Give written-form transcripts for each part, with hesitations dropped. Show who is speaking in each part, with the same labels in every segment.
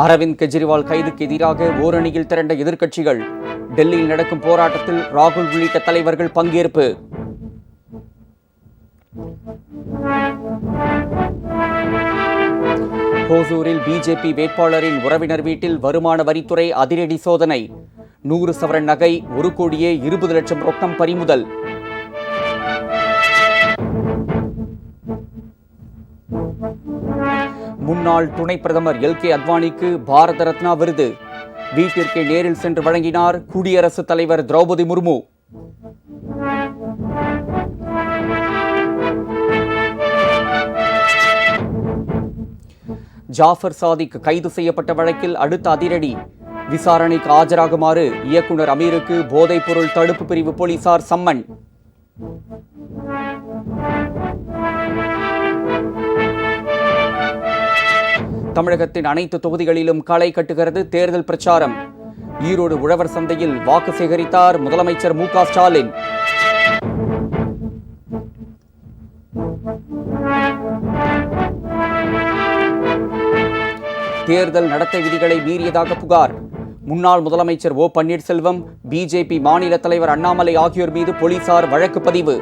Speaker 1: அரவிந்த் கெஜ்ரிவால் கைதுக்கு எதிராக ஓரணியில் திரண்ட எதிர்க்கட்சிகள். டெல்லியில் நடக்கும் போராட்டத்தில் ராகுல் உள்ளிட்ட தலைவர்கள் பங்கேற்பு. ஹோசூரில் பிஜேபி வேட்பாளரின் உறவினர் வீட்டில் வருமான வரித்துறை அதிரடி சோதனை. 100 சவரன் நகை, 1,20,00,000 ரொக்கம் பறிமுதல். முன்னாள் துணை பிரதமர் எல்.கே. அத்வானிக்கு பாரத ரத்னா விருது. வீட்டிற்கே நேரில் சென்று வழங்கினார் குடியரசுத் தலைவர் திரௌபதி முர்மு. ஜாஃபர் சாதிக் கைது செய்யப்பட்ட வழக்கில் அடுத்த அதிரடி. விசாரணைக்கு ஆஜராகுமாறு இயக்குனர் அமீருக்கு போதைப்பொருள் தடுப்பு பிரிவு போலீசார் சம்மன். தமிழகத்தின் அனைத்து தொகுதிகளிலும் களை கட்டுகிறது தேர்தல் பிரச்சாரம். ஈரோடு உழவர் சந்தையில் வாக்கு சேகரித்தார் முதலமைச்சர் மு.க. ஸ்டாலின். தேர்தல் நடத்தை விதிகளை மீறியதாக புகார். முன்னாள் முதலமைச்சர் ஓ பன்னீர்செல்வம், பிஜேபி மாநில தலைவர் அண்ணாமலை ஆகியோர் மீது போலீசார் வழக்கு பதிவு.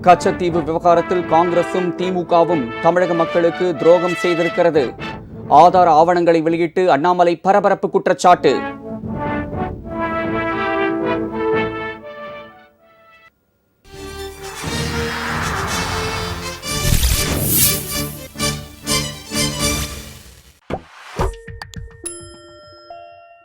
Speaker 1: கச்சத்தீவு விவகாரத்தில் காங்கிரசும் திமுகவும் தமிழக மக்களுக்கு துரோகம் செய்திருக்கிறது. ஆதார ஆவணங்களை வெளியிட்டு அண்ணாமலை பரபரப்பு குற்றச்சாட்டு.